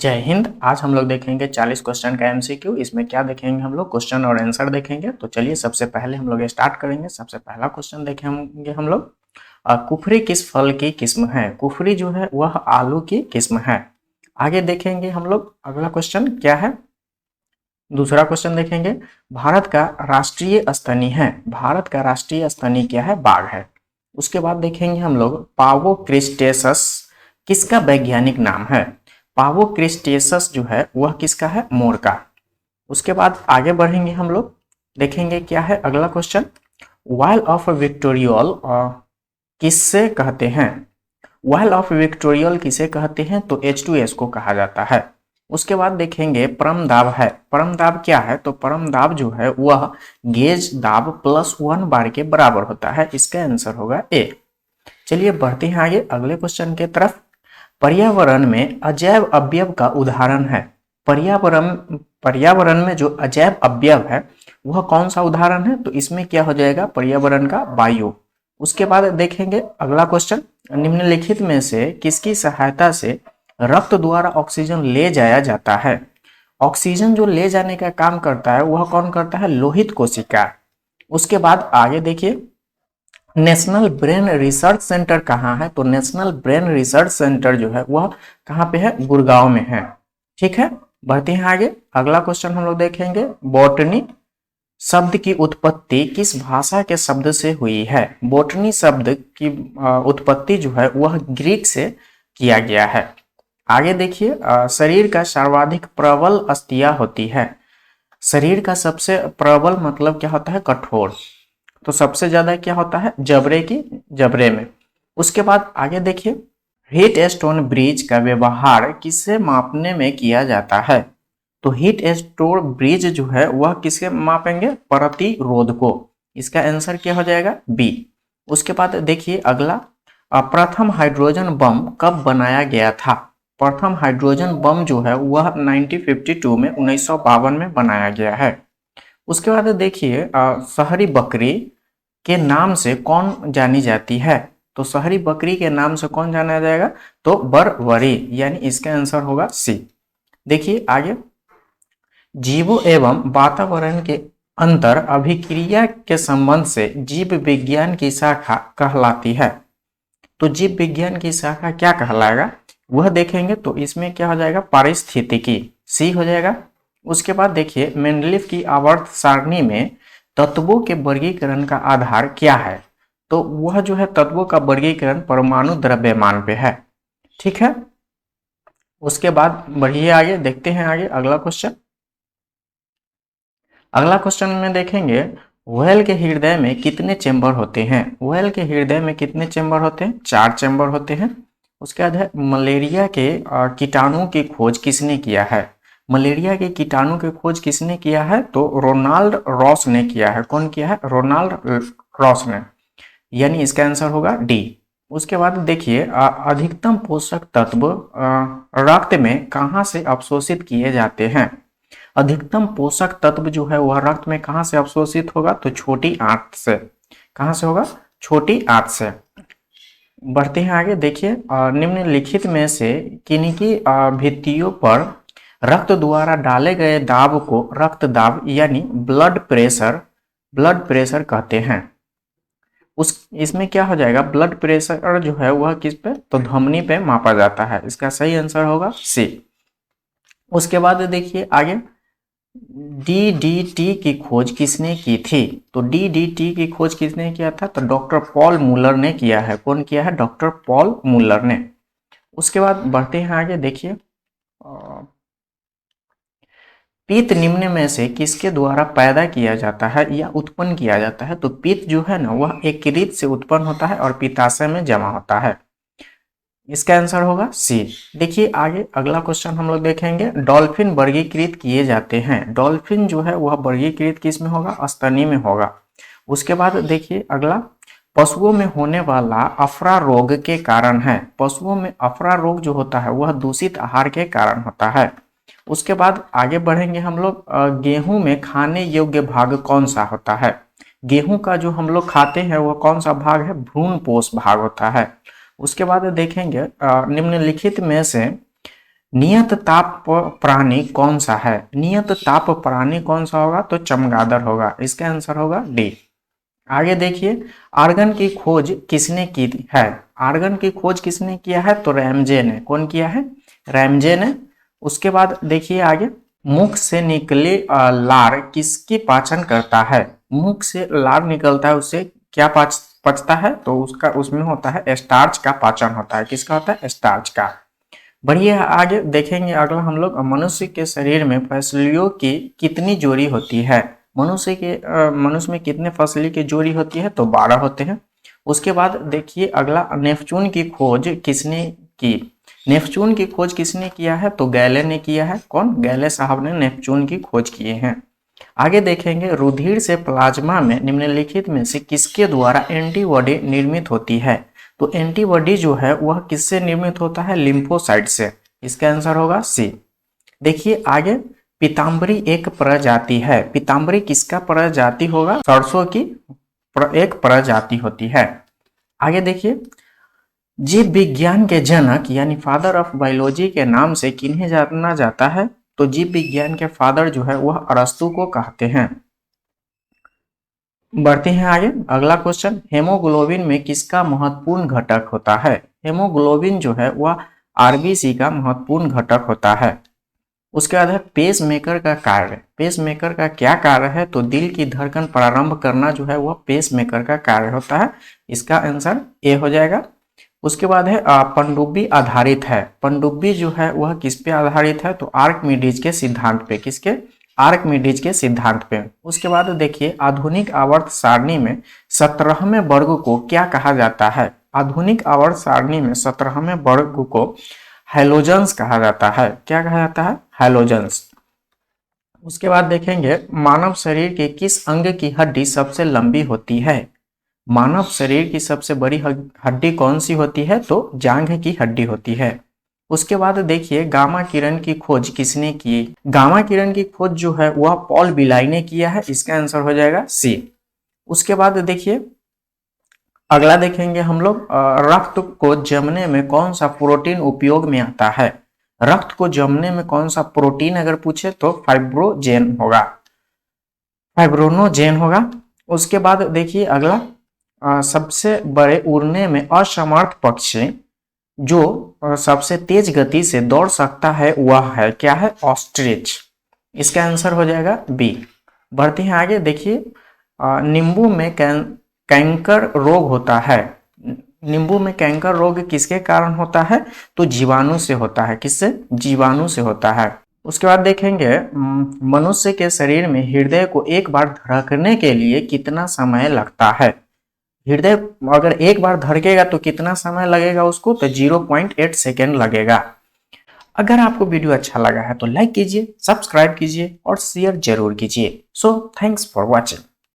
जय हिंद। आज हम लोग देखेंगे 40 क्वेश्चन का एमसीक्यू। इसमें क्या देखेंगे हम लोग, क्वेश्चन और आंसर देखेंगे। तो चलिए सबसे पहले हम लोग स्टार्ट करेंगे। सबसे पहला क्वेश्चन देखेंगे हम लोग, कुफरी किस फल की किस्म है। कुफरी जो है वह आलू की किस्म है। आगे देखेंगे हम लोग अगला क्वेश्चन क्या है। दूसरा क्वेश्चन देखेंगे, भारत का राष्ट्रीय स्तनी है। भारत का राष्ट्रीय स्तनी क्या है, बाघ है। उसके बाद देखेंगे हम लोग पावो क्रिस्टेसस किसका वैज्ञानिक नाम है। पावो क्रिस्टेसस जो है वह किसका है, मोर का। उसके बाद आगे बढ़ेंगे हम लोग, देखेंगे क्या है अगला क्वेश्चन, व्हाइल ऑफ विक्टोरियल किससे कहते हैं। व्हाइल ऑफ विक्टोरियल किसे कहते हैं, तो H2S को कहा जाता है। उसके बाद देखेंगे परम दाब है। परम दाब क्या है, तो परम दाब जो है वह गेज दाब +1 बार के बराबर होता है। इसका आंसर होगा ए। चलिए बढ़ते हैं आगे अगले क्वेश्चन के तरफ। पर्यावरण में अजैव अवयव का उदाहरण है। पर्यावरण में जो अजैव अवयव है वह कौन सा उदाहरण है, तो इसमें क्या हो जाएगा, पर्यावरण का वायु। उसके बाद देखेंगे अगला क्वेश्चन, निम्नलिखित में से किसकी सहायता से रक्त द्वारा ऑक्सीजन ले जाया जाता है। ऑक्सीजन जो ले जाने का काम करता है वह कौन करता है, लोहित कोशिका। उसके बाद आगे देखिए, नेशनल ब्रेन रिसर्च सेंटर कहाँ है, तो नेशनल ब्रेन रिसर्च सेंटर जो है वह कहाँ पे है, गुड़गांव में है। ठीक है, बढ़ते हैं आगे अगला क्वेश्चन हम लोग देखेंगे, बॉटनी शब्द की उत्पत्ति किस भाषा के शब्द से हुई है। बॉटनी शब्द की उत्पत्ति जो है वह ग्रीक से किया गया है। आगे देखिए, शरीर का सर्वाधिक प्रबल अस्थियां होती है। शरीर का सबसे प्रबल मतलब क्या होता है, कठोर। तो सबसे ज्यादा क्या होता है, जबड़े में। उसके बाद आगे देखिए, हीट स्टोन ब्रिज का व्यवहार किससे मापने में किया जाता है। तो हीट स्टोन ब्रिज जो है वह किसके मापेंगे, प्रतिरोध को। इसका आंसर क्या हो जाएगा, बी। उसके बाद देखिए अगला, प्रथम हाइड्रोजन बम कब बनाया गया था। प्रथम हाइड्रोजन बम जो है वह 1952 में 1952 में बनाया गया है। उसके बाद देखिए, शहरी बकरी के नाम से कौन जानी जाती है। तो शहरी बकरी के नाम से कौन जाना जाएगा, तो बरबरी, यानी इसका आंसर होगा सी। देखिए आगे, जीवों एवं वातावरण के अंतर अभिक्रिया के संबंध से जीव विज्ञान की शाखा कहलाती है। तो जीव विज्ञान की शाखा क्या कहलाएगा वह देखेंगे। तो इसमें क्या हो जाएगा, पारिस्थितिकी, सी हो जाएगा। उसके बाद देखिए, मेंडलीफ की आवर्त सारणी में तत्वों के वर्गीकरण का आधार क्या है। तो वह जो है तत्वों का वर्गीकरण परमाणु द्रव्यमान पे है। ठीक है, उसके बाद बढ़िए आगे देखते हैं आगे अगला क्वेश्चन। अगला क्वेश्चन में देखेंगे, व्हेल के हृदय में कितने चेंबर होते हैं। व्हेल के हृदय में कितने चेंबर होते हैं, 4 चेंबर होते हैं। उसके बाद है, मलेरिया के कीटाणु की खोज किसने किया है। मलेरिया के कीटाणु की खोज किसने किया है, तो रोनाल्ड रॉस ने किया है। कौन किया है, रोनाल्ड रॉस ने, यानी इसका आंसर होगा डी। उसके बाद देखिए, अधिकतम पोषक तत्व रक्त में कहाँ से अवशोषित किए जाते हैं। अधिकतम पोषक तत्व जो है वह रक्त में कहाँ से अवशोषित होगा, तो छोटी आंत से। कहाँ से होगा, छोटी आंत से। बढ़ते हैं आगे देखिए, निम्नलिखित में से किन्हीं भित्तियों पर रक्त द्वारा डाले गए दाब को रक्त दाब यानी ब्लड प्रेशर कहते हैं। इसमें क्या हो जाएगा, ब्लड प्रेशर जो है वह किस पे, तो धमनी पे मापा जाता है। इसका सही आंसर होगा सी। उसके बाद देखिए आगे, डीडीटी की खोज किसने की थी। तो डीडीटी की खोज किसने किया था, तो डॉक्टर पॉल मूलर ने किया है। कौन किया है, डॉक्टर पॉल मूलर ने। उसके बाद बढ़ते हैं आगे देखिए, पित्त निम्न में से किसके द्वारा पैदा किया जाता है या उत्पन्न किया जाता है। तो पित्त जो है ना वह यकृत से उत्पन्न होता है और पित्ताशय में जमा होता है। इसका आंसर होगा सी। देखिए आगे अगला क्वेश्चन हम लोग देखेंगे, डॉल्फिन वर्गीकृत किए जाते हैं। डॉल्फिन जो है वह वर्गीकृत किस में होगा, स्तनी में होगा। उसके बाद देखिए अगला, पशुओं में होने वाला अफरा रोग के कारण है। पशुओं में अफरा रोग जो होता है वह दूषित आहार के कारण होता है। उसके बाद आगे बढ़ेंगे हम लोग, गेहूं में खाने योग्य भाग कौन सा होता है। गेहूं का जो हम लोग खाते हैं वह कौन सा भाग है, भ्रूणपोष भाग होता है। उसके बाद देखेंगे, निम्नलिखित में से नियत ताप प्राणी कौन सा है? नियत ताप प्राणी कौन सा होगा? तो चमगादड़ होगा। इसका आंसर होगा डी। आगे देखिए, आर्गन की खोज किसने की है? आर्गन की खोज किसने किया है? तो रैमजे ने। कौन किया है? रैमजे ने। उसके बाद देखिए आगे, मुख से निकले लार किसकी पाचन करता है? मुख से लार निकलता है, उससे क्या पचता है? तो उसका उसमें होता है स्टार्च का पाचन होता है। किसका होता है? स्टार्च का। बढ़िए, आगे देखेंगे अगला हम लोग, मनुष्य के शरीर में फसलियों की कितनी जोड़ी होती है? मनुष्य में कितने फसली की जोड़ी होती है? तो 12 होते हैं। उसके बाद देखिए अगला, नेपच्यून की खोज किसने की? नेपच्यून की खोज किसने किया है? तो गैले ने किया है। कौन? गैले साहब ने नेपच्यून की खोज किए हैं। आगे देखेंगे, रुधिर से प्लाज्मा में निम्नलिखित में से किसके द्वारा एंटीबॉडी निर्मित होती है? तो एंटीबॉडी जो है वह किससे निर्मित होता है? लिम्फोसाइट से। इसका आंसर होगा सी। देखिए आगे, पीताम्बरी एक प्रजाति है। पीताम्बरी किसका प्रजाति होगा? सरसों की एक प्रजाति होती है। आगे देखिए, जीव विज्ञान के जनक यानी फादर ऑफ बायोलॉजी के नाम से किन्हें जाना जाता है? तो जीव विज्ञान के फादर जो है वह अरस्तु को कहते हैं। बढ़ते हैं आगे, अगला क्वेश्चन, हेमोग्लोबिन में किसका महत्वपूर्ण घटक होता है? हेमोग्लोबिन जो है वह आरबीसी का महत्वपूर्ण घटक होता है। उसके बाद है पेस मेकर का कार्य। पेस मेकर का क्या कार्य है? तो दिल की धड़कन प्रारंभ करना जो है वह पेस मेकर का कार्य होता है। इसका आंसर ए हो जाएगा। उसके बाद है पनडुब्बी आधारित है। पनडुब्बी जो है वह किस पे आधारित है? तो आर्किमिडीज के सिद्धांत पे। किसके? आर्किमिडीज के सिद्धांत पे। उसके बाद देखिए, आधुनिक आवर्त सारणी में 17वें वर्ग को क्या कहा जाता है? आधुनिक आवर्त सारणी में 17वें वर्ग को हैलोजेंस कहा जाता है। क्या कहा जाता है? हैलोजेंस। उसके बाद देखेंगे, मानव शरीर के किस अंग की हड्डी सबसे लंबी होती है? मानव शरीर की सबसे बड़ी हड्डी कौन सी होती है? तो जांघ की हड्डी होती है। उसके बाद देखिए, गामा किरण की खोज किसने की? गामा किरण की खोज जो है वह पॉल बिलाई ने किया है। इसका आंसर हो जाएगा सी। उसके बाद देखिए अगला देखेंगे हम लोग, रक्त को जमने में कौन सा प्रोटीन उपयोग में आता है? रक्त को जमने में कौन सा प्रोटीन अगर पूछे तो फाइब्रोजेन होगा, फाइब्रोनोजेन होगा। उसके बाद देखिए अगला, सबसे बड़े उड़ने में असमर्थ पक्षी जो सबसे तेज गति से दौड़ सकता है वह है, क्या है? ऑस्ट्रिच। इसका आंसर हो जाएगा बी। बढ़ते हैं आगे, देखिए नींबू में कैंकर रोग होता है। नींबू में कैंकर रोग किसके कारण होता है? तो जीवाणु से होता है। किससे? जीवाणु से होता है। उसके बाद देखेंगे, मनुष्य के शरीर में हृदय को एक बार धड़कने के लिए कितना समय लगता है? हृदय अगर एक बार धड़केगा तो कितना समय लगेगा उसको? तो 0.8 सेकेंड लगेगा। अगर आपको वीडियो अच्छा लगा है तो लाइक कीजिए, सब्सक्राइब कीजिए और शेयर जरूर कीजिए। So thanks for watching.